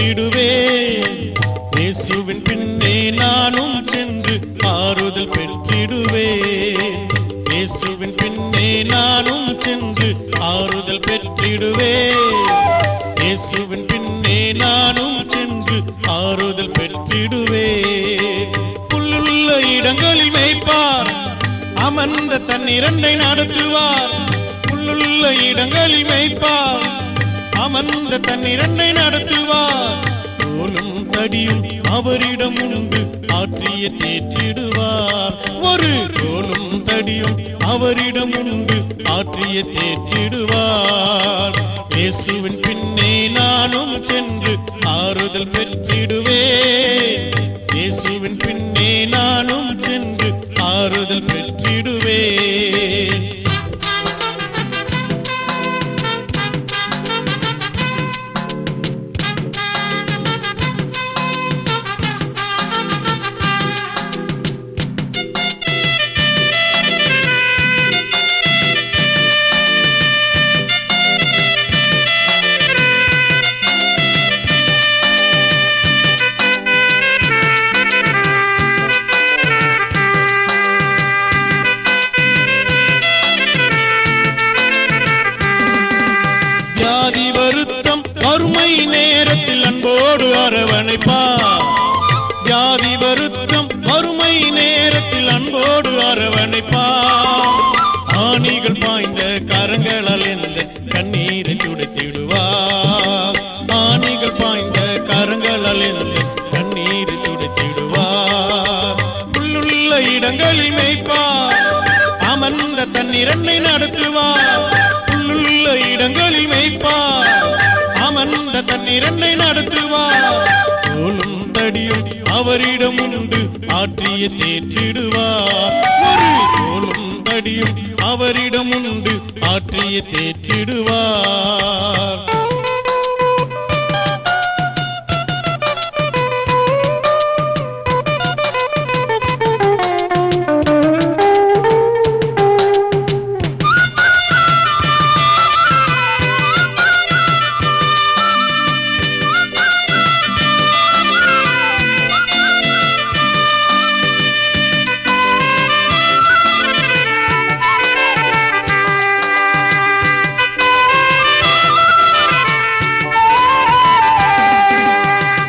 பெற்றிடுவேன். இயேசுவின் பின்னே நானும் சென்று ஆறுதல் பெற்றிடுவேன். இயேசுவின் பின்னே நானும் சென்று ஆறுதல் பெற்றிடுவேன். இயேசுவின் பின்னே நானும் சென்று ஆறுதல் பெற்றிடுவேன். புல்லுள்ள இடங்களில் மேய்ப்பார், அமர்ந்த தன்னிரண்டை நடத்துவார். புல்லுள்ள இடங்களில் மேய்ப்பார், அமர்ந்த தன்னிரண்டை நடத்துவார். கோலும் தடியும் அவரிடம் உண்டு, ஆற்றிய தேற்றிடுவார். ஒரு கோலும் தடியும் அவரிடம் உண்டு, ஆற்றிய தேற்றிடுவார். இயேசுவின் பின்னே நானும் சென்று ஆறுதல் பெற்றிடுவேன். இயேசுவின் பின்னே நானும் சென்று ஆறுதல் பெற்றிடுவேன். வியாதி வருத்தம் வறுமை நேரத்தில் அன்போடு அரவணைப்பார். வியாதி வருத்தம் வறுமை நேரத்தில் அன்போடு அரவணைப்பார். ஆணிகள் பாய்ந்த கரங்களால் எந்த கண்ணீரை துடைத்திடுவார். ஆணிகள் பாய்ந்த கரங்களால் எந்த கண்ணீரை துடைத்திடுவார். புல்லுள்ள இடங்களில் மேய்ப்பார், அமர்ந்த தன்னிரண்டை நடத்துவார். புல்லுள்ள இடங்களில் மேய்ப்பார், அமர்ந்த தன்னிரண்டை நடத்துவார். கோலும் தடியும் அவரிடம் உண்டு, ஆற்றிய தேற்றிடுவார். ஒரு கோலும் தடியும் அவரிடம் உண்டு, ஆற்றிய தேற்றிடுவார்.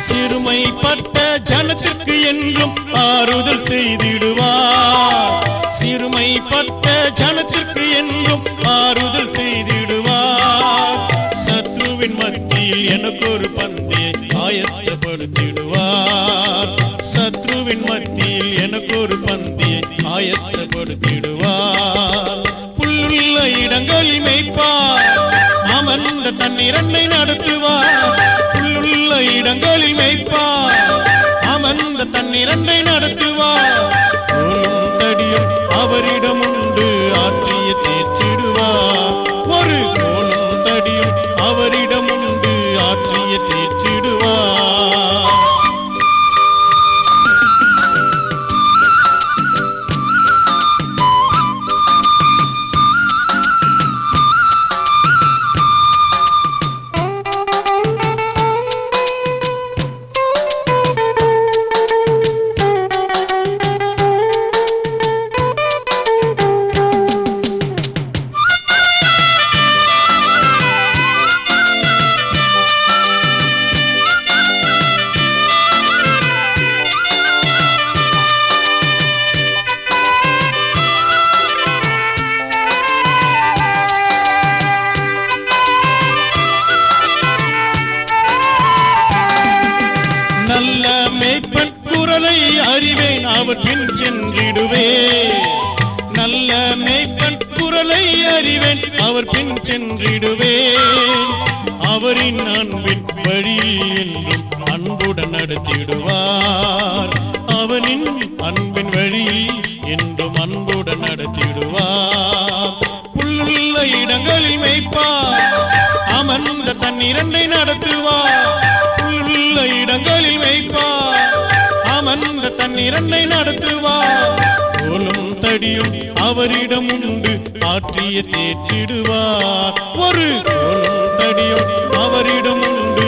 சிறுமைப்பட்ட ஜனத்திற்கு என்றும் ஆறுதல் செய்திடுவார். சிறுமைப்பட்ட ஜனத்திற்கு என்றும் ஆறுதல் செய்திடுவார். சத்ருவின் மத்தியில் எனக்கு ஒரு பந்தியை ஆயத்தப்படுத்திடுவார். சத்ருவின் மத்தியில் எனக்கு ஒரு பந்தியை ஆயத்தப்படுத்திடுவார். புல்லுள்ள இடங்களில் மேய்ப்பார், அமர்ந்த தன்னிரண்டை நடத்துவார். புல்லுள்ள இடங்களில் மேய்ப்பார், அமர்ந்த தன்னிரண்டை நடத்துவார். கோலும் தடியும் அவரிடம் உண்டு, ஆற்றிய தேற்றிடுவார். ஒரு கோலும் தடியும் அவரிடம் உண்டு, ஆற்றிய தேற்றிடுவார். நல்ல மேய்ப்பன் குரலை அறிவேன், அவர் பின் சென்றிடுவேன். நல்ல மேய்ப்பன் குரலை அறிவேன், அவர் பின் சென்றிடுவேன். அவரின் அன்பின் வழியில் என்றும் அன்புடன் நடத்திடுவார். அவனின் அன்பின் வழியில் என்றும் அன்புடன் நடத்திடுவார். புல்லுள்ள இடங்களில் மேய்ப்பார், அமர்ந்த தன்னிரண்டை நடத்துவார். புல்லுள்ள இடங்களில் மேய்ப்பார், அமர்ந்த தன்னிரண்டை நடத்துவார். கோலும் தடியும் அவரிடம் உண்டு, ஆற்றிய தேற்றிடுவார். ஒரு கோலும் தடியும் அவரிடம் உண்டு,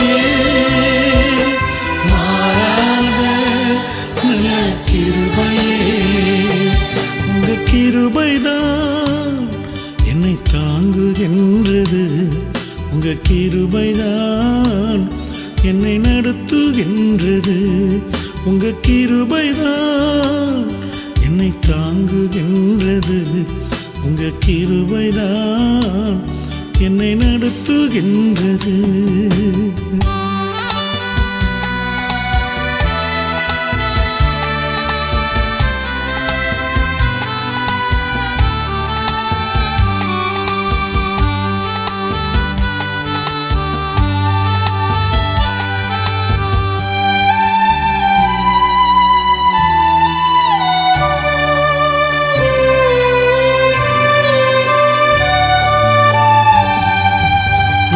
கிருபைதான் என்னை தாங்குகின்றது, உங்க கிருபைதான் என்னை நடத்துகின்றது, உங்க கிருபைதான் என்னை தாங்குகின்றது, உங்க கிருபைதான் என்னை நடத்துகின்றது.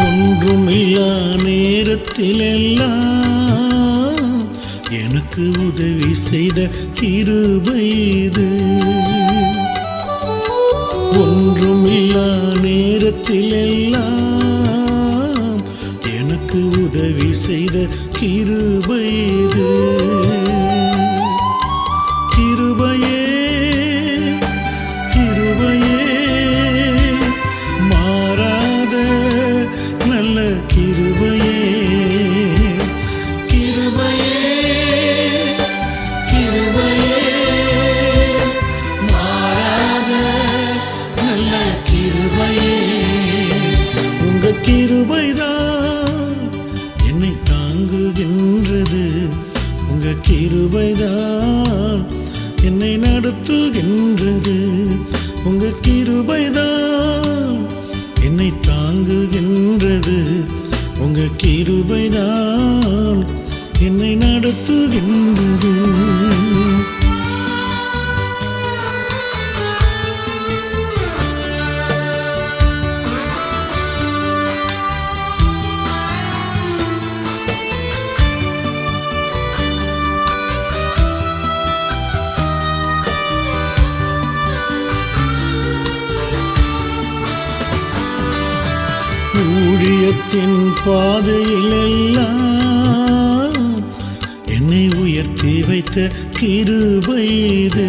ஒன்றுமில்லா நேரத்திலெல்லாம் எனக்கு உதவி செய்த கிருபை இது. ஒன்றுமில்லா நேரத்திலெல்லாம் எனக்கு உதவி செய்த கிருபை இது. கிருபையே கிருபையே மாறாத நல்ல கிருபையே, கிருபையே கிருபையே மாறாத நல்ல கிருபையே, உங்க கிருபைதான் என்னை தாங்குகின்றது, உங்க கிருபைதான் என்னை நடத்துகின்றது, உங்க கிருபைதான் என்னை தாங்குகின்றது, உங்க கிருபைதான் என்னை நடத்துகின்றது. ஊழியத்தின் பாதையிலெல்லாம் என்னை உயர்த்தி வைத்த கிருபை இது.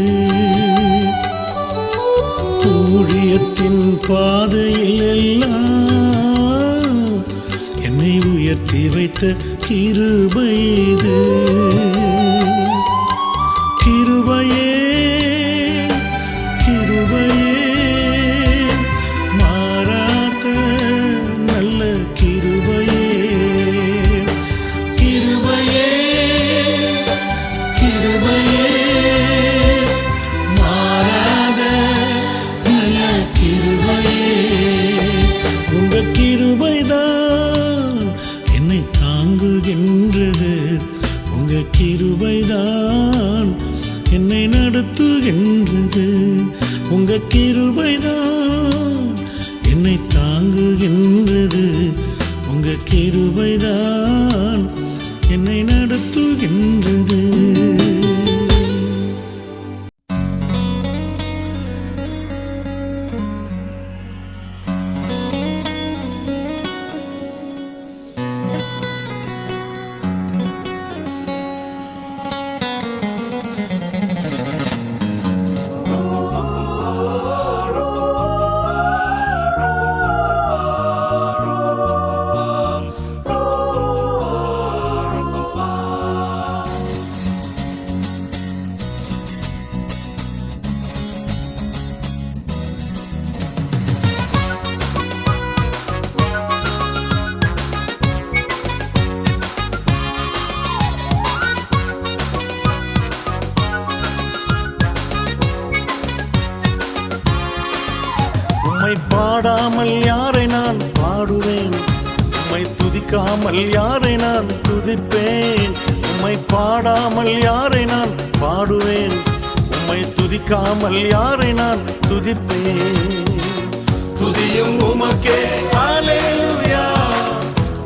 ஊழியத்தின் பாதையிலெல்லாம் என்னை உயர்த்தி வைத்த கிருபை இது. கிருபையே கிருபையே மாறாத நல்ல கிருபையே, கிருபையே கிருபையே மாறாத நல்ல கிருபையே, உங்க கிருபைதான் என்னை தாங்குகின்றது, உங்க கிருபைதான் என்னை நடத்துகின்றது, உங்க கிருபைதான் என்னை தாங்குகின்றது, உங்க கிருபைதான் என்னை நடத்துகின்றது. உம்மை பாடாமல் யாரை நான் பாடுவேன், உம்மை துதிக்காமல் யாரை நான் துதிப்பேன், உம்மை பாடாமல் யாரை நான் பாடுவேன், உம்மை துதிக்காமல் யாரை நான் துதிப்பேன். துதியும் உமக்கே ஹல்லேலூயா,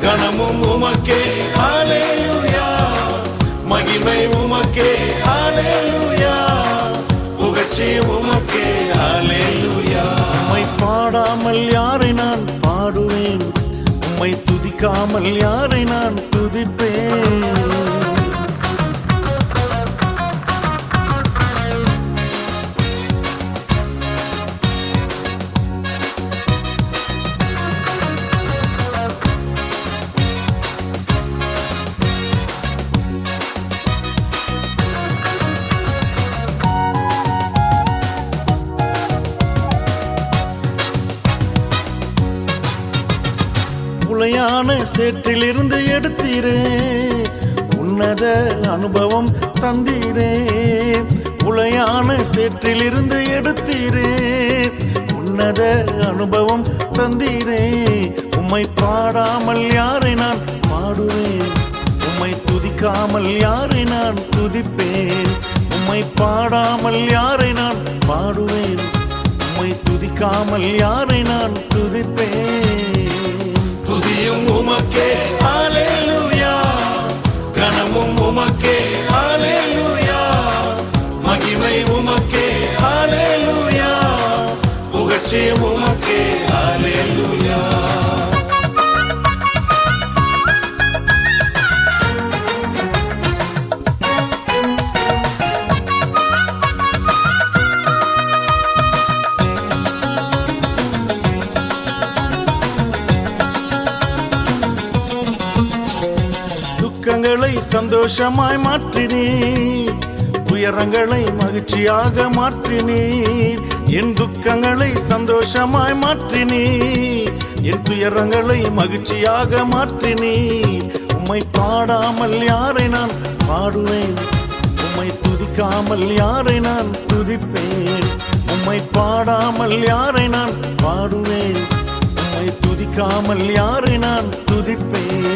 கனமும் உமக்கே ஹல்லேலூயா, மகிமை உமக்கே ஹல்லேலூயா, புகழ்ச்சி உமக்கே ஹல்லேலூயா. உம்மை பாடாமல் யாரை நான் பாடுவேன், உம்மை துதிக்காமல் யாரை நான் துதிப்பேன். உளையான சேற்றிலிருந்து எடுத்தீரே, உன்னத அனுபவம் தந்தீரே. உளையான சேற்றிலிருந்து எடுத்தீரே, உன்னத அனுபவம் தந்தீரே. உம்மை பாடாமல் யாரை நான் பாடுவேன், உம்மை துதிக்காமல் யாரை நான் துதிப்பேன். உம்மை பாடாமல் யாரை நான் பாடுவேன், உம்மை துதிக்காமல் யாரை நான் துதிப்பேன். துதியும் உமக்கே ஹல்லேலூயா, கனமும் உமக்கே ஹல்லேலூயா, மகிமை உமக்கே ஹல்லேலூயா, புகழ்ச்சியும் உமக்கே ஹல்லேலூயா. துக்கங்களை சந்தோஷமாய் மாற்றினீர், துயரங்களை மகிழ்ச்சியாக மாற்றினீர். என் துக்கங்களை சந்தோஷமாய் மாற்றினீர், என் துயரங்களை மகிழ்ச்சியாக மாற்றினீர். உம்மை பாடாமல் யாரை நான் பாடுவேன், உம்மை துதிக்காமல் யாரை நான் துதிப்பேன். உம்மை பாடாமல் யாரை நான் பாடுவேன், உம்மை துதிக்காமல் யாரை நான் துதிப்பேன்.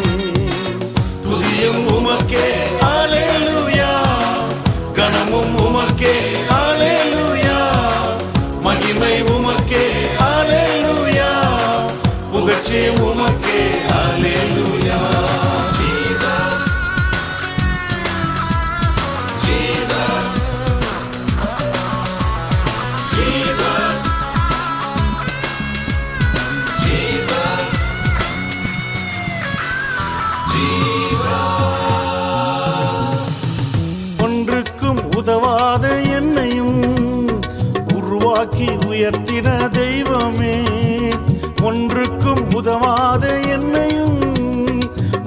துதியும் உமக்கே ஹல்லேலூயா, கனமும் உமக்கே ஹல்லேலூயா, மகிமை உமக்கே ஹல்லேலூயா, புகழ்ச்சியும் உமக்கே ஹல்லேலூயா. Jesus, Jesus, Jesus, Jesus, ஒன்றுக்கும் உதவாத என்னையும் உருவாக்கி உயர்த்தின தெய்வமே, ஒன்றுக்கும் உதவாத என்னையும்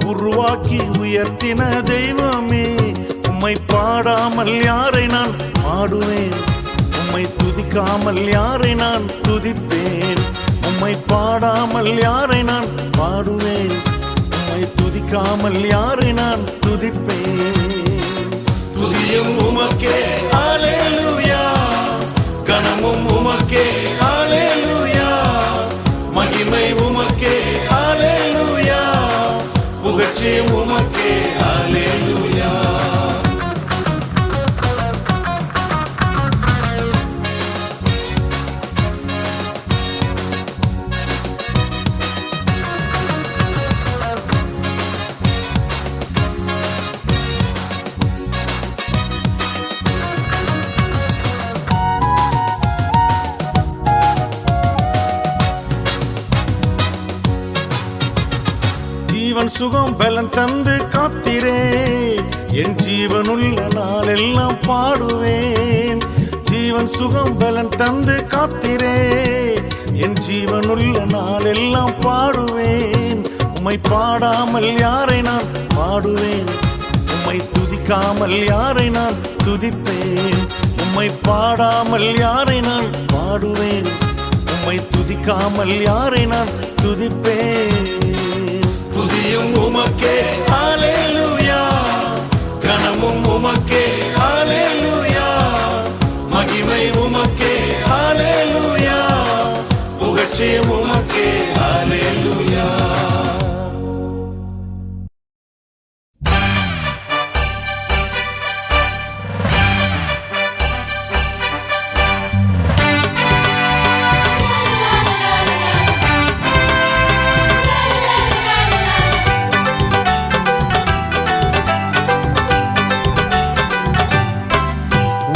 உருவாக்கி உயர்த்தின தெய்வமே. உம்மை பாடாமல் யாரை நான் பாடுவேன், உம்மை துதிக்காமல் யாரை நான் துதிப்பேன். உம்மை பாடாமல் யாரை நான் பாடுவேன், உம்மை துதிக்காமல் யாரை நான் துதிப்பேன். துதியும் உமக்கே ஹல்லேலூயா, கனமும் உமக்கே ஹல்லேலூயா, மகிமை உமக்கே ஹல்லேலூயா, புகழ்ச்சியும் உமக்கே ஹல்லேலூயா. ஜீவன் சுகம் பலன் தந்து காத்திரே, என் ஜீவனுள்ள நாளெல்லாம் பாடுவேன். ஜீவன் சுகம் பலன் தந்து காத்திரே, என் ஜீவனுள்ள நாளெல்லாம் பாடுவேன். உம்மை பாடாமல் யாரை நான் பாடுவேன், உம்மை துதிக்காமல் யாரை நான் துதிப்பேன். உம்மை பாடாமல் யாரை நான் பாடுவேன், உம்மை துதிக்காமல் யாரை நான் துதிப்பேன். துதியும் உமக்கே ஹல்லேலூயா, கனமும் உமக்கே ஹல்லேலூயா, மகிமை உமக்கே ஹல்லேலூயா, புகழ்ச்சியும் உமக்கே ஹல்லேலூயா.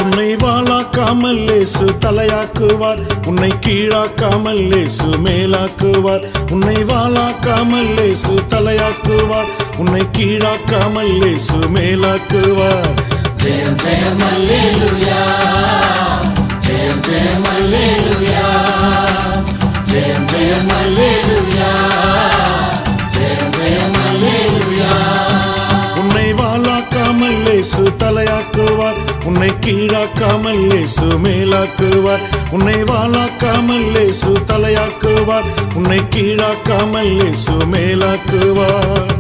உன்னை வாளாக்காமல் இயேசு தலையாக்குவார், உன்னை கீழாக்காமல் இயேசு மேலாக்குவார். உன்னை வாளாக்காமல் இயேசு தலையாக்குவார், உன்னை கீழாக்காமல் இயேசு மேலாக்குவார். ஜெயம் ஜெயம் அல்லேலூயா, ஜெயம் ஜெயம் அல்லேலூயா, ஜெயம் ஜெயம் அல்லேலூயா, ஜெயம் ஜெயம் அல்லேலூயா. உன்னை வாளாக்காமல் இயேசு தலையாக்குவார், உன்னை கீழாக்காமல் இயேசு மேலாக்குவார். உன்னை வாளாக்காமல் இயேசு தலையாக்குவார். உன்னை கீழாக்காமல் இயேசு மேலாக்குவார்.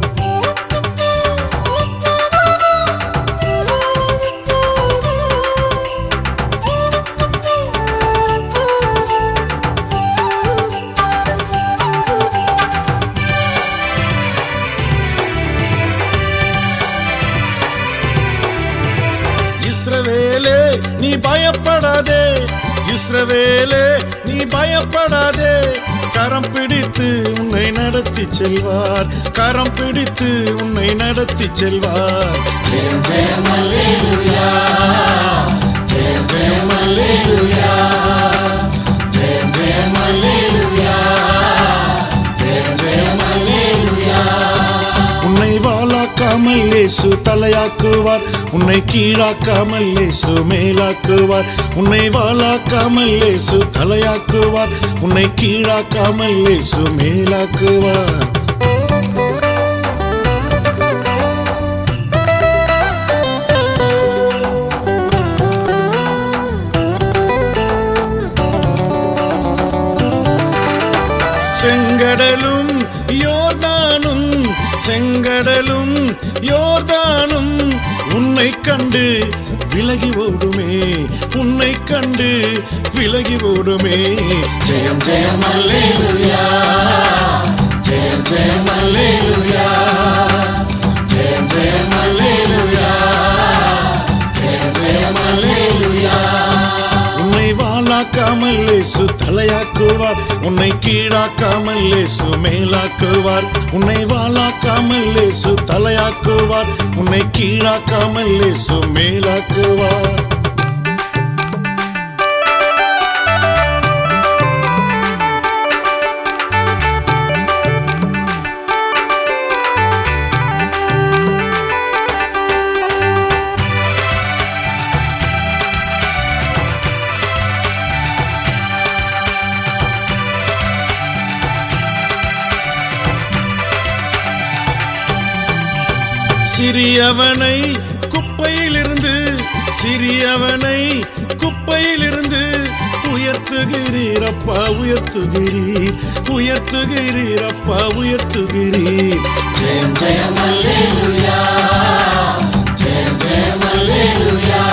இஸ்ரவேலே நீ பயப்படாதே, இஸ்ரவேலே நீ பயப்படாதே, கரம் பிடித்து உன்னை நடத்தி செல்வார், கரம் பிடித்து உன்னை நடத்தி செல்வார். ஜெயம் ஜெயம் அல்லேலூயா, ஜெயம் ஜெயம் அல்லேலூயா, ஜெயம் ஜெயம் அல்லேலூயா, ஜெயம் ஜெயம் அல்லேலூயா. உன்னை வாளாக்காமல் இயேசு தலையாக்குவார். உன்னை கீழாக்காமல் இயேசு மேலாக்குவார். உன்னை வாளாக்காமல் இயேசு தலையாக்குவார். உன்னை கீழாக்காமல் இயேசு மேலாக்குவார். செங்கடலும் யோர்தானும், செங்கடலும் யோர்தானும் உன்னை கண்டு விலகி ஓடுமே, உன்னை கண்டு விலகி ஓடுமே. ஜெயம் ஜெயம் அல்லேலூயா, ஜெயம் ஜெயம் அல்லேலூயா, ஜெயம் ஜெயம் அல்லேலூயா, ஜெயம் ஜெயம் அல்லேலூயா. உன்னை வாளாக்காமல் இயேசு தலையாக்குவார். உன்னை கீழாக்காமல் இயேசு மேலாக்குவார். உன்னை வாளாக்காமல் இயேசு தலையாக்குவார். உன்னை கீழாக்காமல் இயேசு மேலாக்குவார். சிறியவனை குப்பையிலிருந்து, சிறியவனை குப்பையிலிருந்து உயர்த்துகிறீர் அப்பா, உயர்த்துகிறீர், உயர்த்துகிறீர் அப்பா, உயர்த்துகிறீர். ஜெயம் ஜெயம் அல்லேலூயா, ஜெயம் ஜெயம் அல்லேலூயா,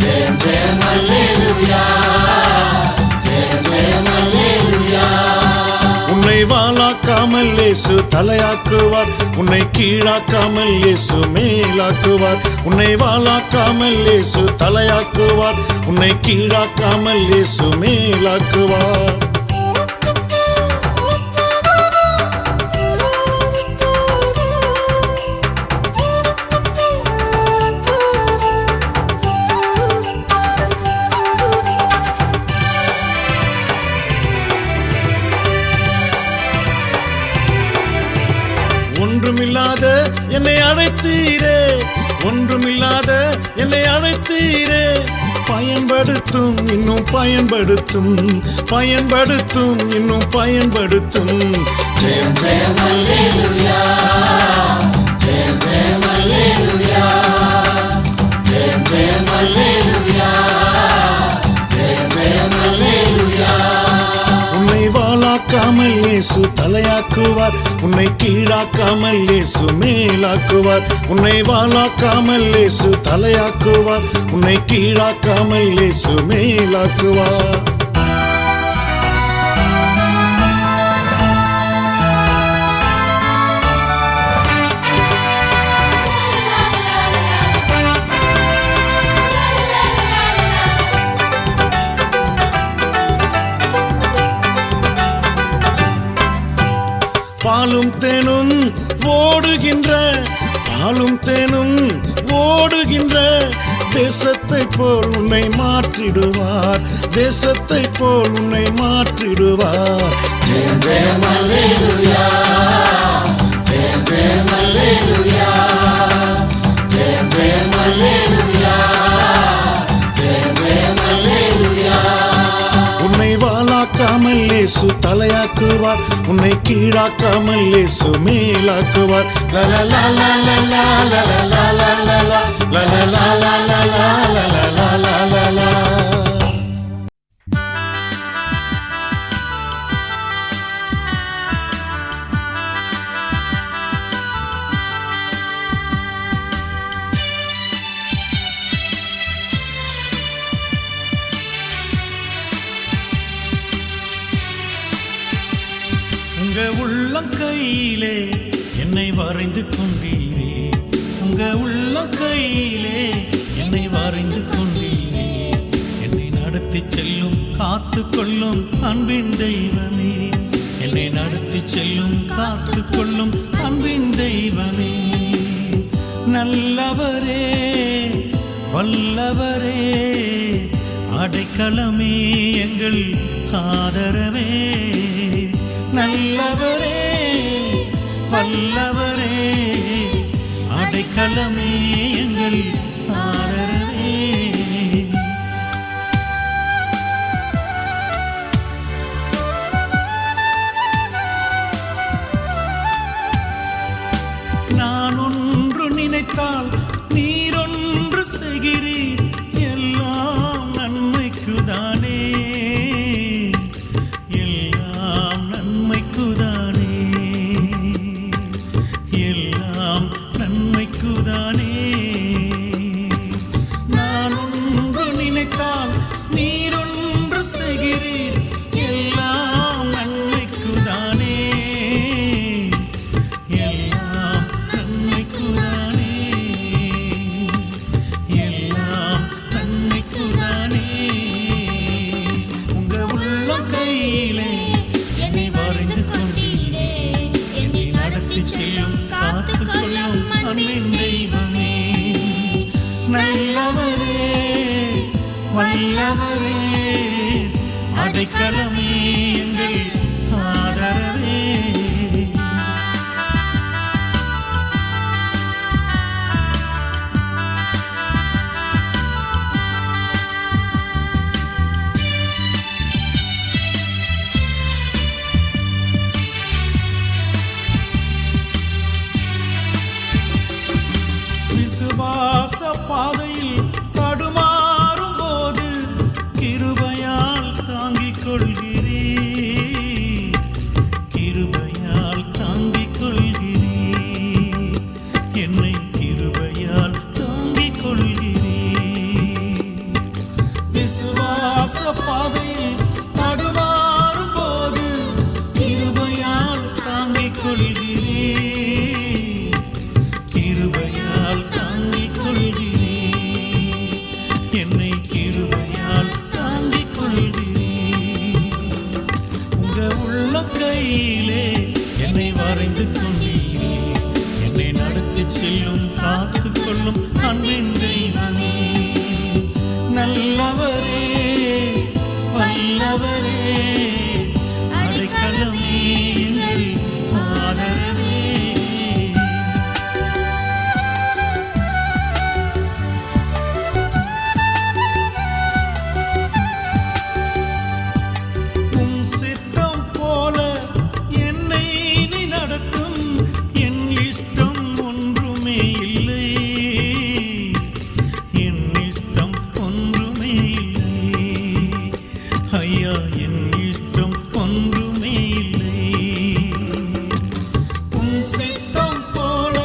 ஜெயம் ஜெயம் அல்லேலூயா, ஜெயம் ஜெயம் அல்லேலூயா. உன்னை வாளாக்காமல் இயேசு தலையாக்குவார். உன்னை கீழாக்காமல் இயேசு மேலாக்குவார். உன்னை வாளாக்காமல் இயேசு தலையாக்குவார். உன்னை கீழாக்காமல் இயேசு மேலாக்குவார். ஒன்றுமில்லாத என்னை அழைத்தீரே, ஒன்றுமில்லாத என்னை அழைத்தீரே, பயன்படுத்தும் இன்னும் பயன்படுத்தும், பயன்படுத்தும் இன்னும் பயன்படுத்தும். ஜெயம் ஜெயம் அல்லேலூயா, ஜெயம் ஜெயம் அல்லேலூயா, ஜெயம் ஜெயம் அல்லேலூயா, ஜெயம் ஜெயம் அல்லேலூயா. உன்னை வாளாக்காமல் இயேசு தலையாக்குவார். உன்னை கீழாக்காமல் இயேசு மேலாக்குவார். உன்னை வாளாக்காமல் இயேசு தலையாக்குவார். உன்னை கீழாக்காமல் இயேசு மேலாக்குவார். பாலும் தேனும் ஓடுகின்ற, பாலும் தேனும் ஓடுகின்ற தேசத்தை போல் உன்னை மாற்றிடுவார், தேசத்தை போல் உன்னை மாற்றிடுவார். ஜெயம் ஜெயம் அல்லேலூயா, ஜெயம் ஜெயம் அல்லேலூயா, ஜெயம் ஜெயம் அல்லேலூயா, ஜெயம் ஜெயம் அல்லேலூயா. உன்னை வாளாக்காமல் இயேசு தலையாக்குவார், உன்னை கீழாக்காமல் இயேசு மேலாக்குவார். உங்க உள்ளங்கையிலே என்னை வரைந்து கொண்டீரே, உங்க உள்ளங்கையிலே என்னை வரைந்து கொண்டீரே. என்னை நடத்தி செல்லும் காத்து கொள்ளும் அன்பின் தெய்வமே, என்னை நடத்தி செல்லும் காத்து கொள்ளும் அன்பின் தெய்வமே. நல்லவரே வல்லவரே அடைக்கலமே எங்கள் ஆதரவே. நல்லவரே வல்லவரே அடைக்கலமே எங்கள் ஆதரவே. நான் ஒன்று நினைத்தால் நீரொன்று செய்கிறீர், எல்லாம் நன்மைக்குதானே, எல்லாம் நன்மைக்குதானே, எல்லாம் நன்மைக்குதானே. நான் ஒன்று நினைத்தால் நீரொன்று செய்கிறீர், எல்லாம் நன்மைக்குதானே, எல்லாம் நன்மைக்குதானே, எல்லாம் நன்மைக்குதானே. உங்க உள்ளங்கையிலே என்னை வரைந்து கொண்டீரே, என்னை நடத்தி செல்லும் காத்து கொள்ளும் அன்பின் தெய்வமே. நல்லவரே வல்லவரே அடைக்கலமே எங்கள் ஆதரவே. விசுவாச பாதையில் தடுமாறும் போது கிருபையால் தாங்கிக் கொள்கிறீர், கிருபையால் தாங்கிக் கொள்கிறீர், என்னை கிருபையால் தாங்கிக் கொள்கிறீர். விசுவாச பாதையில் தடுமாறும் போது கிருபையால் தாங்கிக் கொள்கிறீர், கிருபையால் தாங்கிக் கொள்கிறீர், என்னை கிருபையால் தாங்கிக் கொள்கிறீர். உங்க உள்ளங்கையிலே என்னை வரைந்து கொண்டீரே, என்னை நடத்தி செல்லும் காத்து கொள்ளும் அன்பின் தெய்வமே. நல்லவரே வல்லவரே அடைக்கலமே எங்கள் ஆதரவே. உம் சித்தம் போல என்னை நீ நடத்தும், என் இஷ்டம் ஒன்றுமே இல்லை, என் இஷ்டம் ஒன்றுமே இல்லை ஐயா, என் இஷ்டம் ஒன்றுமே இல்லை. உம் சித்தம் போல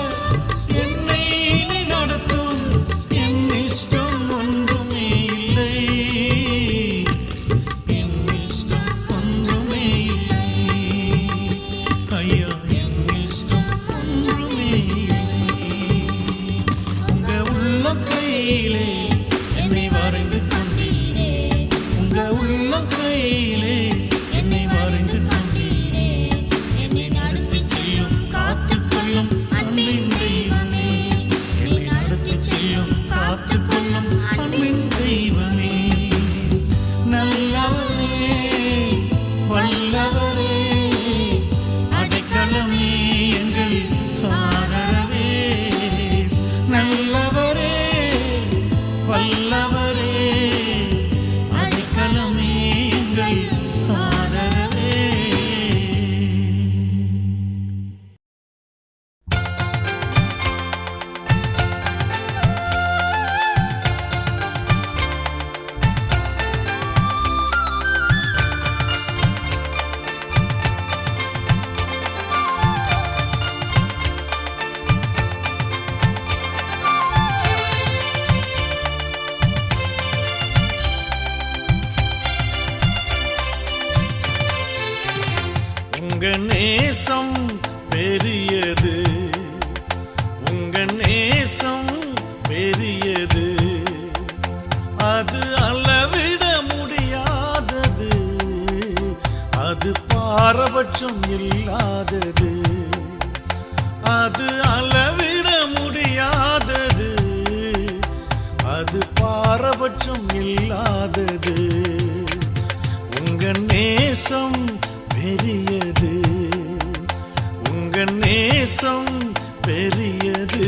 என்னை நீ நடத்தும், என் இஷ்டம் ஒன்றுமே இல்லை, என் இஷ்டம் ஒன்றுமே இல்லை ஐயா, என் இஷ்டம் ஒன்றுமே இல்லை. உங்க உள்ளங்கையிலே என்னை வரைந்து கொண்டீரே, உங்க உள்ளங்கையிலே என்னை வரைந்து கொண்டீரே, என்னை நடத்தி செல்லும் காத்து கொள்ளும் அன்பின் தெய்வமே, என்னை நடத்தி செல்லும் காத்து கொள்ளும் அன்பின் தெய்வமே. நல்லவரே வல்லவரே அடைக்கலமே எங்கள் ஆதரவே. நல்லவரே வல்லவரே அடைக்கலமே எங்கள் ஆதரவே. உங்க நேசம் பெரியது, உங்க நேசம் பெரியது, அது அளவிட முடியாதது, அது பாரபட்சம் இல்லாதது, அது அளவிட முடியாதது, அது பாரபட்சம் இல்லாதது. உங்க நேசம் பெரியது, உங்க நேசம் பெரியது.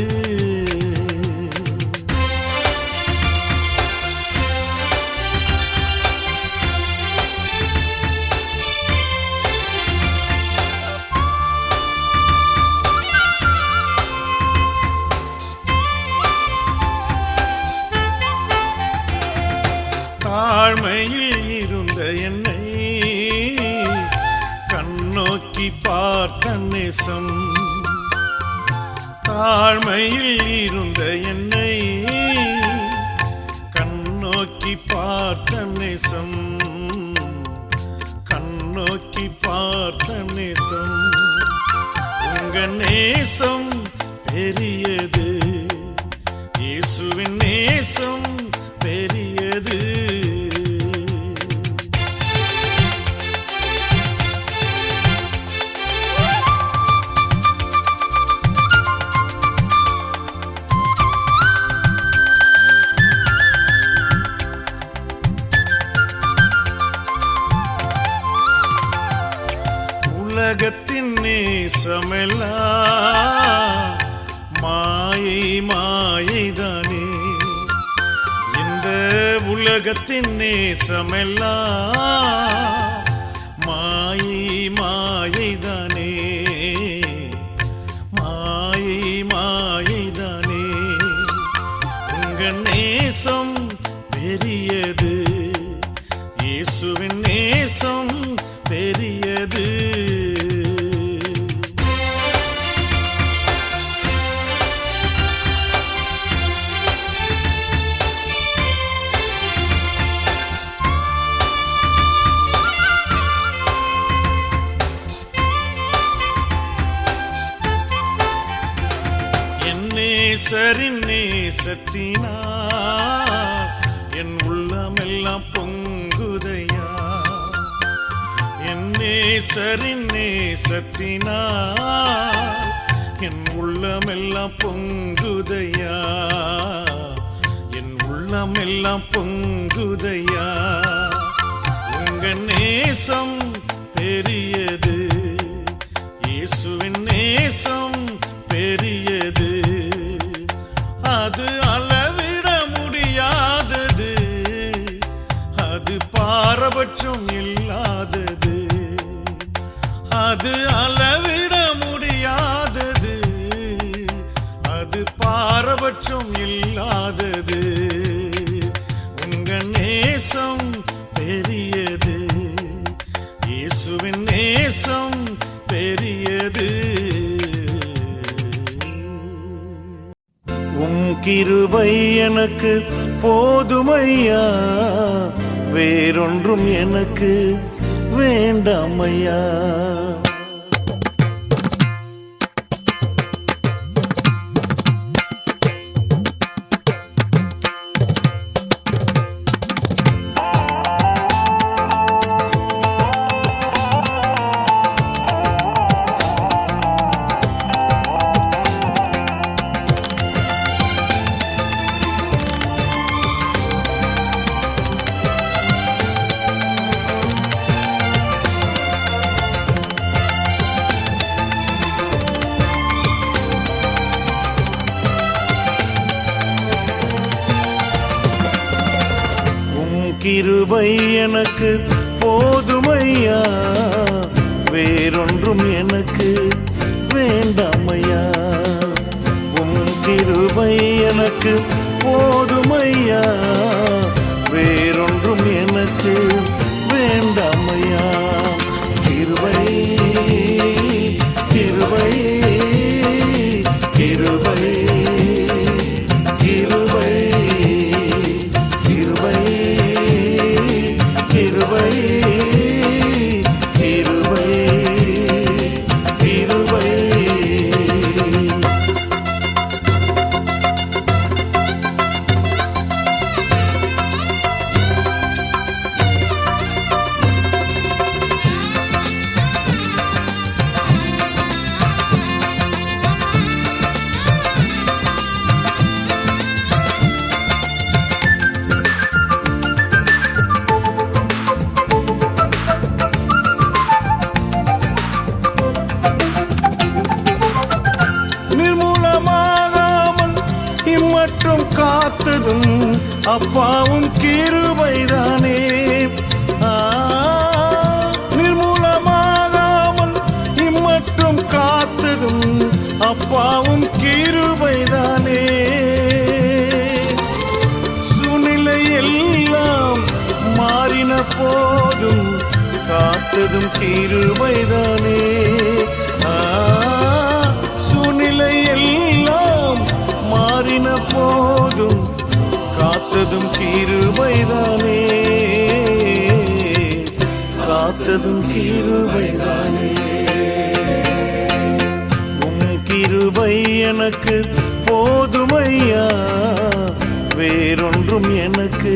தாழ்மையில் இருந்த என்னை கண்ணோக்கி பார்த்த நேசம், தாழ்மையில் இருந்த என்னை கண்ணோக்கி பார்த்த நேசம், கண்ணோக்கி பார்த்த நேசம். உங்க நேசம் பெரியது, இயேசுவின் நேசம் பெரியது. உலகத்தின் நேசமெல்லாம் மாயை மாயைதானே, இந்த உலகத்தின் நேசமெல்லாம் மாயை மாயைதானே, மாயை மாயைதானே. உங்க நேசம் பெரியது, இயேசுவின் நேசம் பெரியது. நேசரின் நேசத்தினால் என் உள்ளமெல்லாம் பொங்குதையா, என் நேசரின் நேசத்தினால் என் உள்ளமெல்லாம் பொங்குதையா, என் உள்ளமெல்லாம் பொங்குதையா. உங்க நேசம் பெரியது, இயேசுவின் நேசம் பெரியது, அது அளவிட முடியாதது, அது பாரபட்சம் இல்லாதது, அது அளவிட முடியாதது, அது பாரபட்சம் இல்லாதது. உங்க நேசம் பெரியது, இயேசுவின் நேசம் பெரியது. உம் கிருபை எனக்கு போதுமையா, வேறொன்றும் எனக்கு வேண்டாமையா. கிருபை எனக்கு போதுமையா, வேறொன்றும் எனக்கு வேண்டாமையா. உம் கிருபை எனக்கு போதுமையா, வேறொன்றும் எனக்கு வேண்டாமையா. கிருபை கிருபை கிருபை கிருபை கிருபை கிருபை கிருபை இம்மட்டும் காத்ததும் அப்பாவும் கிருபைதானே. நிர்மூலமாகாமல் இம்மட்டும் காத்ததும் அப்பாவும் கிருபைதானே. சூழ்நிலை எல்லாம் மாறின போதும் காத்ததும் கிருபைதானே. சூழ்நிலை எல்லாம் மாறின போதும் காத்ததும் கிருபைதானே. காத்ததும் கிருபைதானே. கிருபை எனக்கு போதுமையா, வேறொன்றும் எனக்கு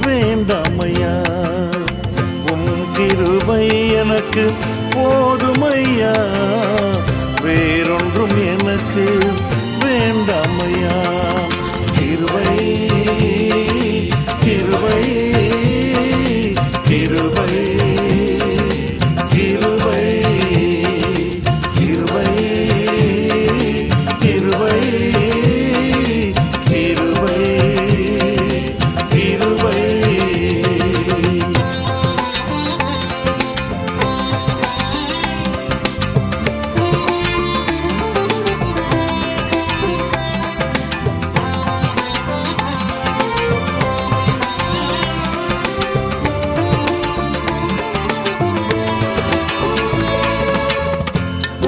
வேண்டாமையா. கிருபை எனக்கு போதுமையா, வேறொன்றும் எனக்கு வேண்டாமையா. கிருபை கிருபை கிருபை கிருபை கிருபை கிருபை கிருபை கிருபை.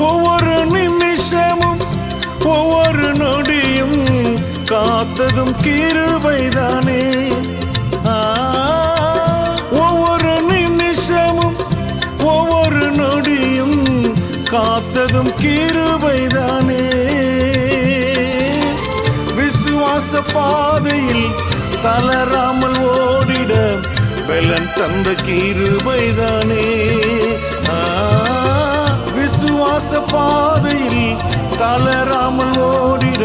ஒவ்வொரு நிமிஷமும் ஒவ்வொரு நொடியும் காத்ததும் கிருபைதானே. ஒவ்வொரு நிமிஷமும் ஒவ்வொரு நொடியும் காத்ததும் கிருபைதானே. விசுவாச பாதையில் தளராமல் ஓடிட பலன் தந்த கிருபைதானே. விசுவாச பாதையில் தளராமல் ஓடிட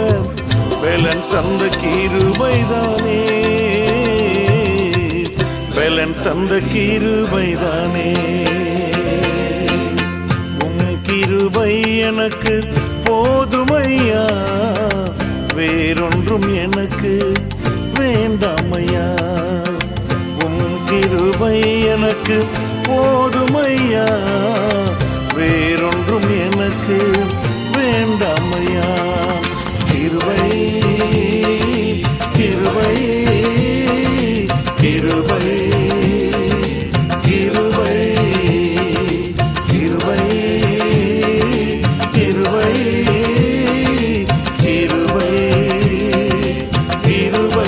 பலன் தந்த கிருபைதானே. பலன் தந்த கிருபைதானே. கிருபை எனக்கு போதுமையா, வேறொன்றும் எனக்கு வேண்டாமையா. கிருபை எனக்கு போதுமையா, வேறொன்றும் எனக்கு வேண்டாமையா. கிருபை கிருபை கிருபை கிருபை கிருபை கிருபை கிருபை கிருபை.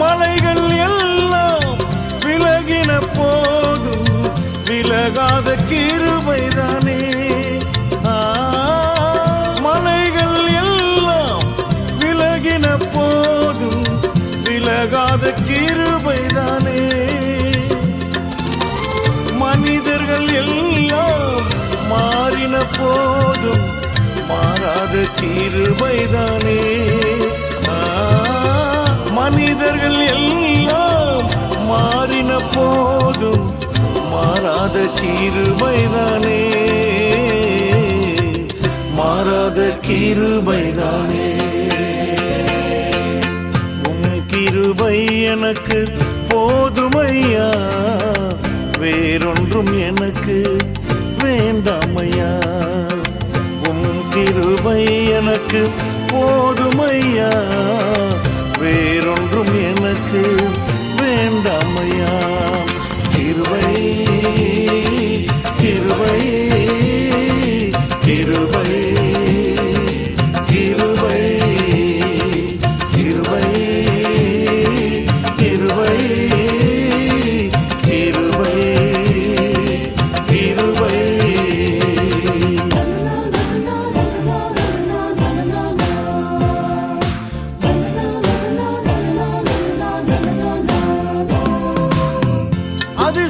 மலைகள் எல்லாம் விலகின போதும் விலகாத கிருபைதானே. மலைகள் எல்லாம் விலகின போதும் விலகாத கிருபைதானே. மனிதர்கள் எல்லாம் மாறின போதும் மாறாத கிருபைதானே. மனிதர்கள் எல்லாம் மாறின போதும் மாறாத கிருபைதானே. மாறாத கிருபைதானே. கிருபை எனக்கு போதுமையா, வேறொன்றும் எனக்கு வேண்டாமையா. கிருபை எனக்கு போதுமையா, வேறொன்றும் எனக்கு வேண்டாமையா. கிருபை கிருபை கிருபை கிருபை கிருபை கிருபை கிருபை கிருபை.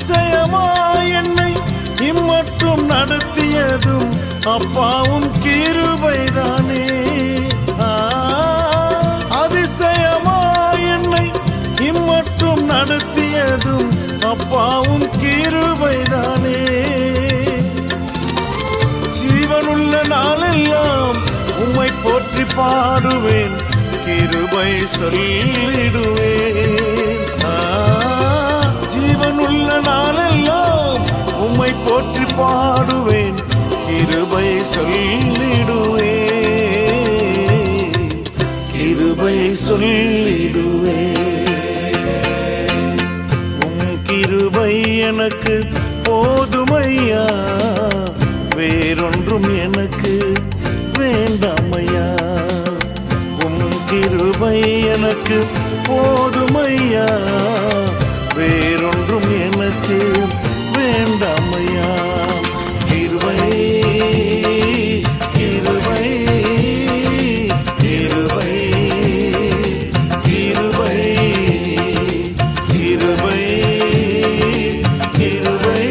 அதிசயமாய் என்னை இம்மற்றும் நடத்தியதும் அப்பாவும் கிருபைதானே. அதிசயமாய் என்னை இம்மற்றும் நடத்தியதும் அப்பாவும் கிருபைதானே. ஜீவனுள்ள நாளெல்லாம் உம்மை போற்றி பாடுவேன், கிருபை சொல்லிடுவேன். ஜீவனுள்ள நாளெல்லாம் உம்மை போற்றி பாடுவேன், கிருபை சொல்லிடுவேன், கிருபை சொல்லிடுவேன். உம் கிருபை எனக்கு போதுமையா, வேறொன்றும் எனக்கு வேண்டாமையா. உம் கிருபை எனக்கு போதுமையா, வேறொன்றும் எனக்கு வேண்டாமையா. கிருபை கிருபை கிருபை கிருபை கிருபை கிருபை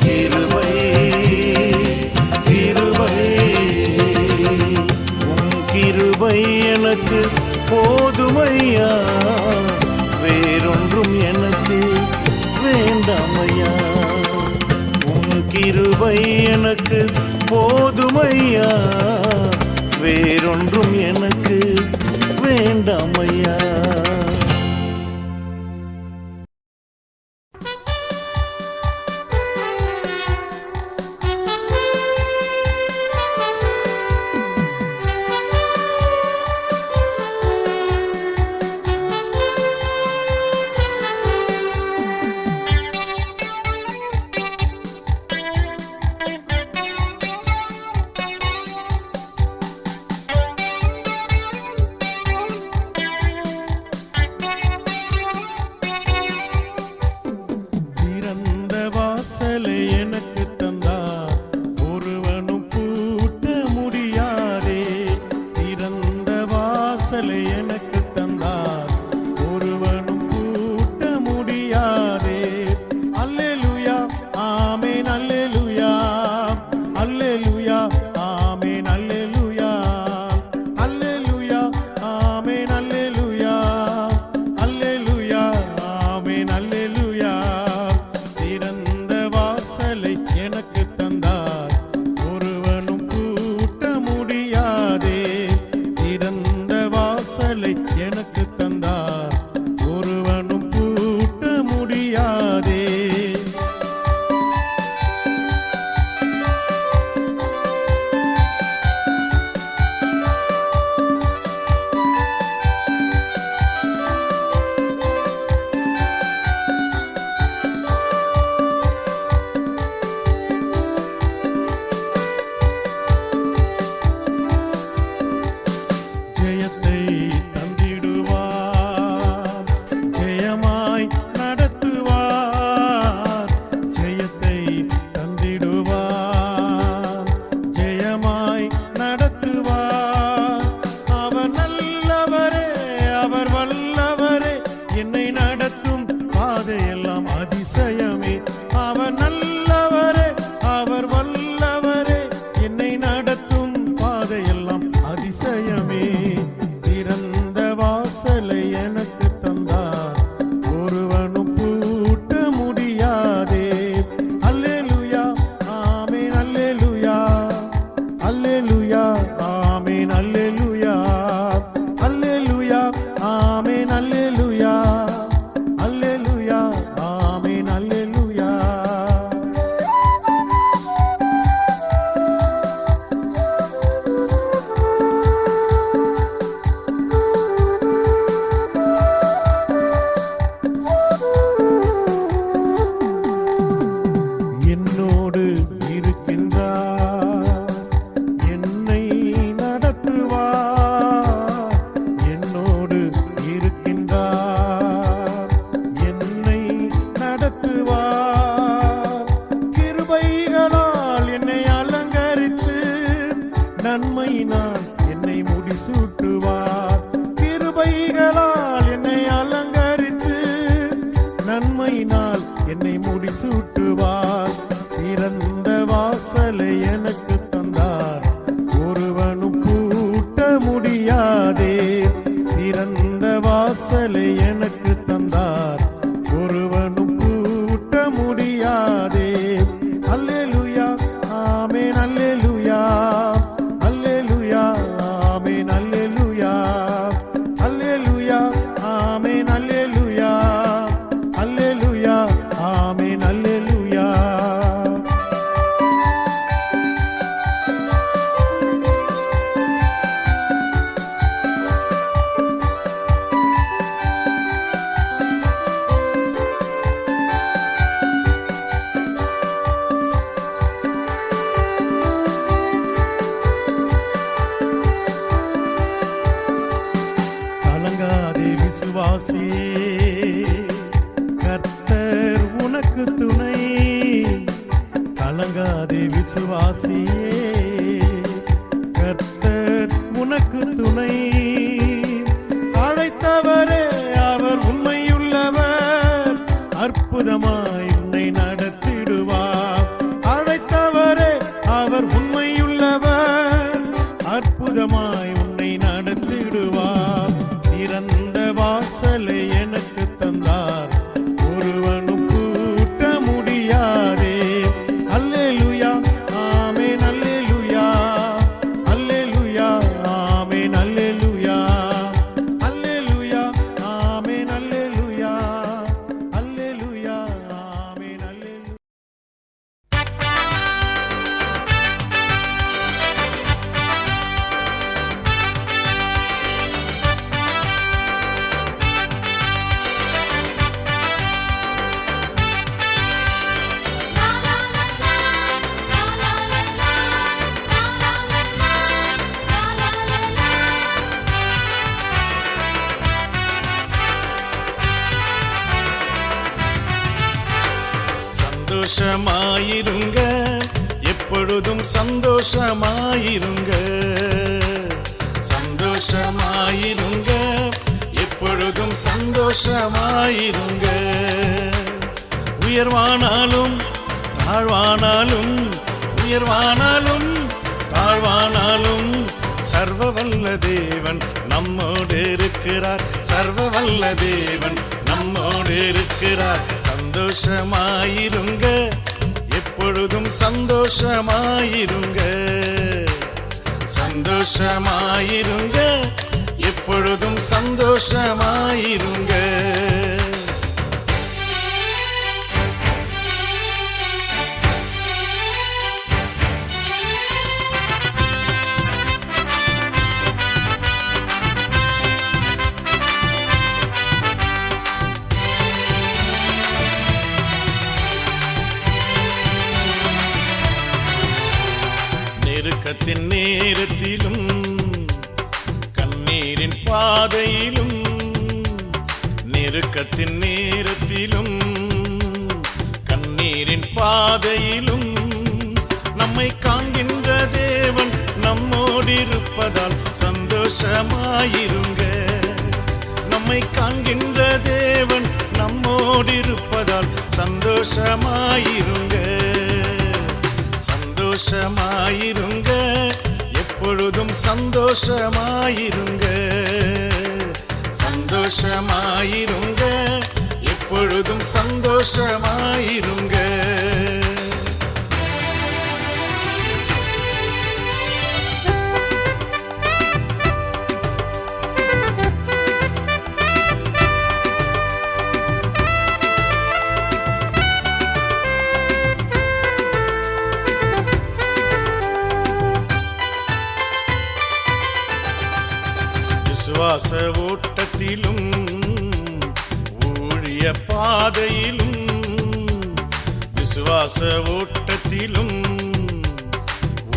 கிருபை கிருபை. உம் கிருபை எனக்கு போதுமையா, வேறொன்றும் எனக்கு வேண்டாமையா. உம் கிருபை எனக்கு போதுமையா, வேறொன்றும் எனக்கு வேண்டாமையா. Alleluia, Alleluia, Amen, Alleluia. என்னை முடிசூட்டுவார். திறந்த வாசலை எனக்கு தந்தார், ஒருவனும் பூட்ட முடியாதே. திறந்த வாசலை எனக்கு தந்தார், ஒருவனும் பூட்ட முடியாதே. அல்லேலூயா ஆமென் அல்லேலூயா அல்லேலூயா ஆமென் அல்லேலூயா அல்லேலூயா ஆமென் அல்லேலூயா அல்லேலூயா ஆமென் அல்லேலூயா. கலங்காதே விசுவாசியே, கர்த்தர் உனக்கு துணை. கலங்காதே விசுவாசியே, கர்த்தர் உனக்கு துணை. அழைத்தவரே அவர் உண்மையுள்ளவர், அற்புதமாய் உன்னை நடத்திடுவார். அழைத்தவரே அவர் உண்மையுள்ளவர், அற்புதமாய் உன்னை நடத்திடுவார். திறந்த வாசலை எனக்கு தந்தார், ஒருவனும் பூட்ட முடியாதே. அல்லேலூயா ஆமென் அல்லேலூயா அல்லேலூயா ஆமென் அல்லேலூயா அல்லேலூயா ஆமென் அல்லேலூயா அல்லேலூயா ஆமென் அல்லேலூயா. சந்தோஷமாயிருங்க, எப்பொழுதும் சந்தோஷமாயிருங்க. சந்தோஷமாயிருங்க, எப்பொழுதும் சந்தோஷமாயிருங்க. உயர்வானாலும் தாழ்வானாலும், உயர்வானாலும் தாழ்வானாலும், சர்வ வல்ல தேவன் நம்மோடு இருக்கிறார். சர்வ வல்ல தேவன் நம்மோடு இருக்கிறார். சந்தோஷமாயிருங்க, எப்பொழுதும் சந்தோஷமாயிருங்க. சந்தோஷமாயிருங்க, எப்பொழுதும் சந்தோஷமாயிருங்க. நெருக்கத்தின் நேரத்திலும், கண்ணீரின் பாதையிலும், நெருக்கத்தின் நேரத்திலும், கண்ணீரின் பாதையிலும், நம்மை காண்கின்ற தேவன் நம்மோடிருப்பதால் சந்தோஷமாயிருங்க. நம்மை காண்கின்ற தேவன் நம்மோடிருப்பதால் சந்தோஷமாயிருங்க. சந்தோஷமாயிருங்க, எப்பொழுதும் சந்தோஷமாயிருங்க. சந்தோஷமாயிருங்க, எப்பொழுதும் சந்தோஷமாயிருங்க. விசுவாச ஓட்டத்திலும், ஊழிய பாதையிலும், விசுவாச ஓட்டத்திலும்,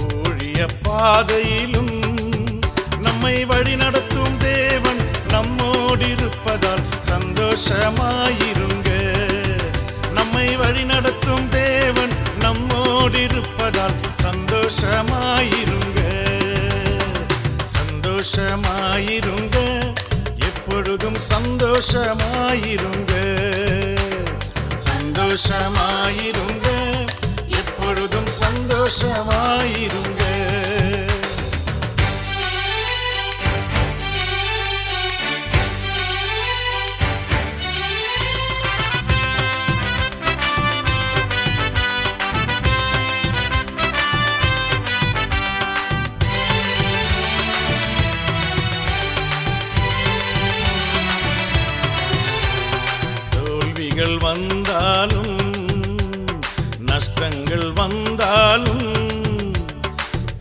ஊழிய பாதையிலும், நம்மை வழி நடத்தும் தேவன் நம்மோடிருப்பதால் சந்தோஷமாயிருங்க. நம்மை வழி நடத்தும் தேவன் நம்மோடிருப்பதால் சந்தோஷமாயிருங்க. சந்தோஷமாயிருங்க, எப்பொழுதும் சந்தோஷமாயிருங்க. சந்தோஷமாயிருங்க, சந்தோஷமாயிருங்க, எப்பொழுதும் சந்தோஷமாயிருங்க. தோல்விகள் வந்தாலும் நஷ்டங்கள் வந்தாலும்,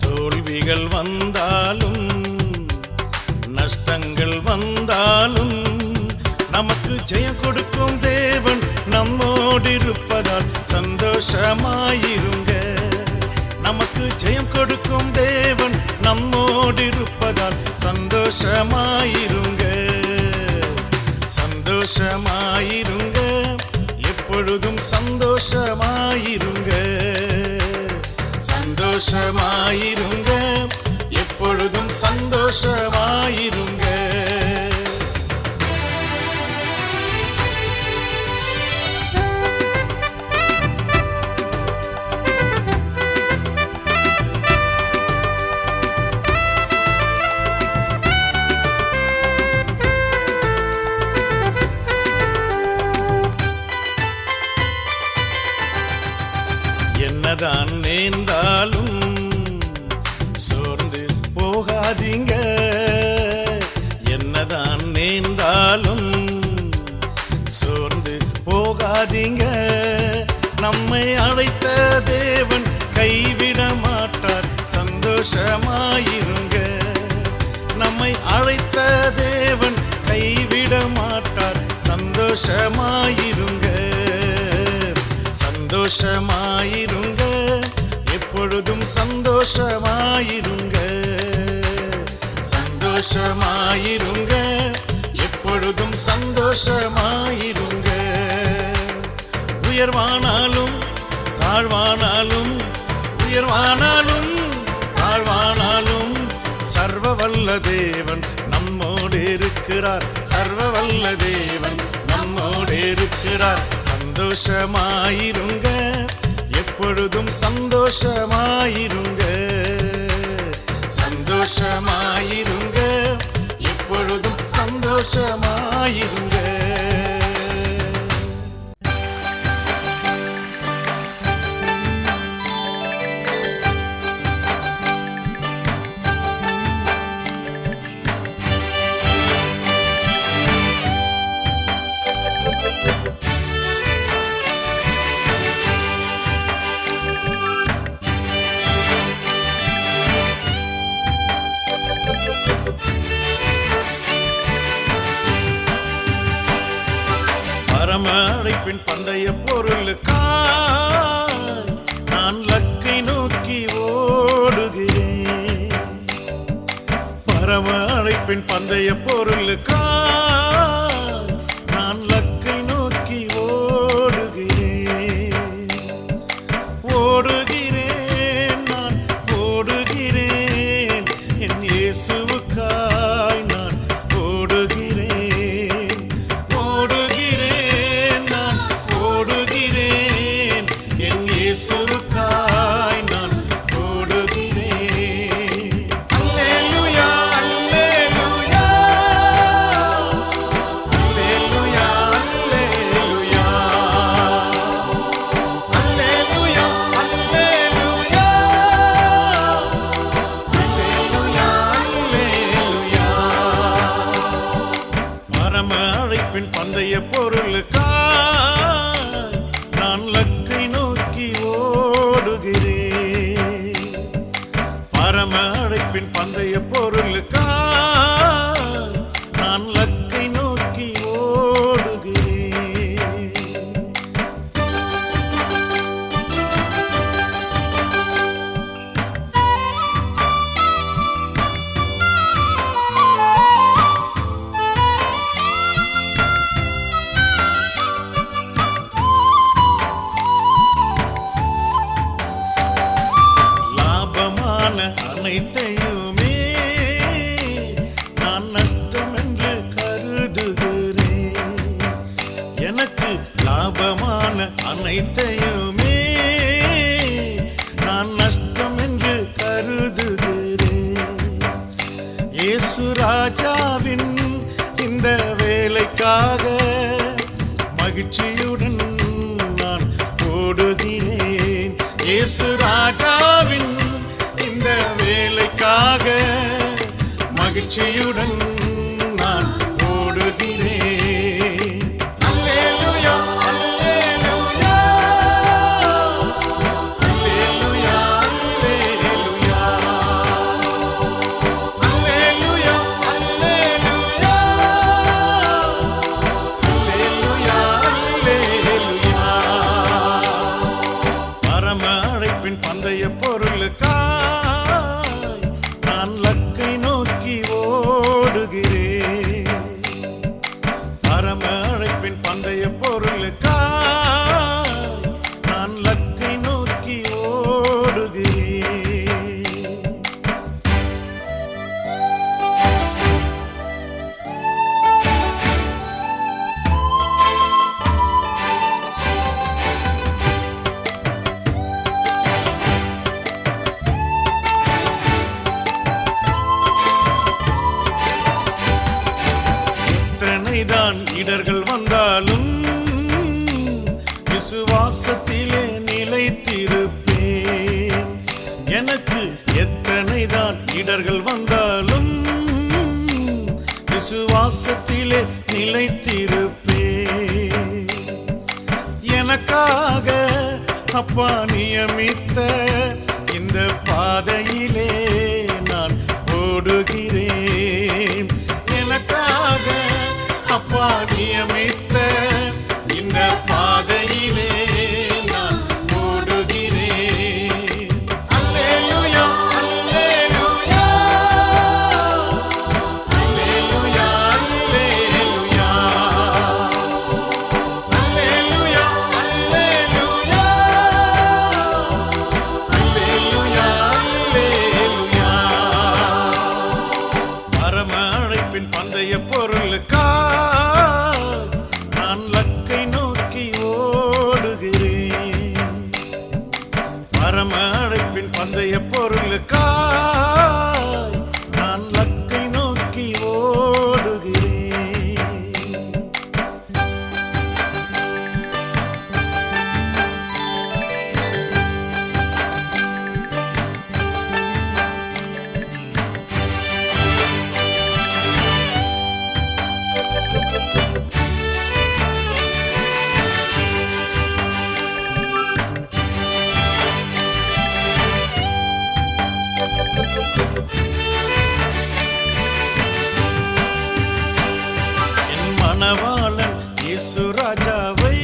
தோல்விகள் வந்தாலும் நஷ்டங்கள் வந்தாலும், நமக்கு ஜெயம் கொடுக்கும் தேவன் நம்மோடு இருப்பதால் சந்தோஷமாயிருங்க. நமக்கு ஜெயம் கொடுக்கும் தேவன் நம்மோடு இருப்பதால் சந்தோஷமாயிருங்க. சந்தோஷமாயிருங்க, எப்பொழுதும் சந்தோஷமாயிருங்க. சந்தோஷமாயிருங்க, எப்பொழுதும் சந்தோஷமாயிருங்க. என்னதான் நேர்ந்தாலும் சோர்ந்து போகாதீங்க. என்னதான் நேர்ந்தாலும் சோர்ந்து போகாதீங்க. நம்மை அழைத்த தேவன் கைவிட மாட்டார், சந்தோஷமாயிருங்க. நம்மை அழைத்த தேவன் கைவிட மாட்டார், சந்தோஷமாயிருங்க. சந்தோஷமாயிருங்க, எப்பொழுதும் சந்தோஷமாயிருங்க. சந்தோஷமாயிருங்க, எப்பொழுதும் சந்தோஷமாயிருங்க. உயர்வானாலும் தாழ்வானாலும், உயர்வானாலும் தாழ்வானாலும், சர்வ வல்ல தேவன் நம்மோடு இருக்கிறார். சர்வ வல்ல தேவன் நம்மோடு இருக்கிறார். சந்தோஷமாயிருங்க, எப்பொழுதும் சந்தோஷமாயிருங்க. சந்தோஷமாயிருங்க, எப்பொழுதும் சந்தோஷமாயிருங்க. பரம அழைப்பின் பந்தய பொருளுக்காய் நான் லக்கை நோக்கி ஓடுகிறேன். பரம அழைப்பின் பந்தய பொருளுக்காய் நான் லக்கை நோக்கி ஓடுகிறேன். ஓடுகிறேன், நான் ஓடுகிறேன், என் இயேசுவுக்காய் நான் ஓடுகிறேன். ஓடுகிறேன், நான் ஓடுகிறேன், என் இயேசுவுக்காய் நான் ஓடுகிறேன். அல்லேலூயா, அல்லேலூயா, அல்லேலூயா, அல்லேலூயா, அல்லேலூயா, அல்லேலூயா, அல்லேலூயா, அல்லேலூயா. பரம அழைப்பின் பந்தய பொருளுக்காய் நான் லக்கை நோக்கி ஓடுகிறேன். அனைத்தையுமே நான் நஷ்டம் என்று கருதுகிறேன். இயேசு ராஜாவின் இந்த வேலைக்காக மகிழ்ச்சியுடன் நான் ஓடுகிறேன். இயேசு ராஜாவின் இந்த வேலைக்காக மகிழ்ச்சியுடன் நான் ஓடுகிறேன். அல்லேலூயா, அல்லேலூயா, அல்லேலூயா, அல்லேலூயா, அல்லேலூயா, அல்லேலூயா, அல்லேலூயா, அல்லேலூயா. பரம அழைப்பின் பந்தய பொருளுக்காய் நான் லக்கை நோக்கி ஓடுகிறேன். பரம அழைப்பின் பந்தய பொருளுக்காய் நான் லக்கை நோக்கி ஓடுகிறேன். எத்தனைதான் இடர்கள் வந்தாலும் விசுவாசத்திலே நிலைத்திருப்பேன். எனக்கு எத்தனைதான் இடர்கள் வந்தாலும் விசுவாசத்திலே நிலைத்திருப்பேன். எனக்காக அப்பா நியமித்த இந்த பாதையிலே நான் ஓடுகிறேன். எனக்காக அப்பா நியமித்த இந்த பாதையிலே நான் ஓடுகிறேன். அல்லேலூயா, அல்லேலூயா, அல்லேலூயா, அல்லேலூயா, அல்லேலூயா, அல்லேலூயா, அல்லேலூயா, அல்லேலூயா. பரம அழைப்பின் பந்தய பொருளுக்காய் நான் லக்கை நோக்கி ஓடுகிறேன். பரம அழைப்பின் பந்தய பொருளுக்காய் நான் லக்கை நோக்கி ஓடுகிறேன். என் மணவாளன் இயேசு ராஜாவை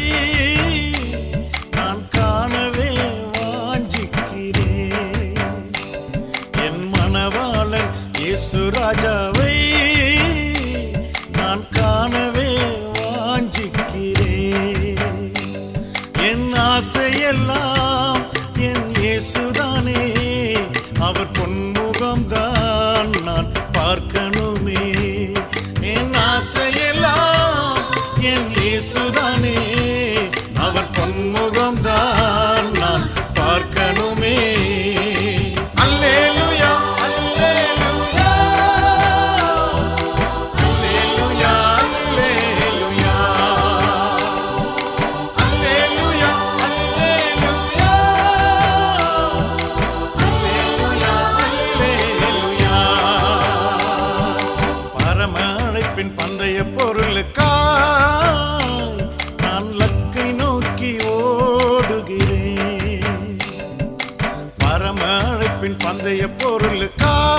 நான் காணவே வாஞ்சிக்கிறேன். என் மணவாளன் இயேசு ராஜாவை நான் காணவே வாஞ்சிக்கிறேன். என் ஆசையெல்லாம் என் இயேசுதானே, அவர் பொன்முகம்தான் நான் பார்க்கணுமே. என் ஆசையெல்லாம் என் இயேசுதானே, அவர் பொன்முகம்தான் நான் பார்க்கணுமே. அல்லேலூயா, அல்லேலூயா, அல்லேலூயா, அல்லேலூயா, அல்லேலூயா, அல்லேலூயா, அல்லேலூயா, அல்லேலூயா. பரம அழைப்பின் பந்தய பொருளுக்காய் நான் லக்கை நோக்கி ஓடுகிறேன். பரம அழைப்பின் பந்தய பொருளுக்காய்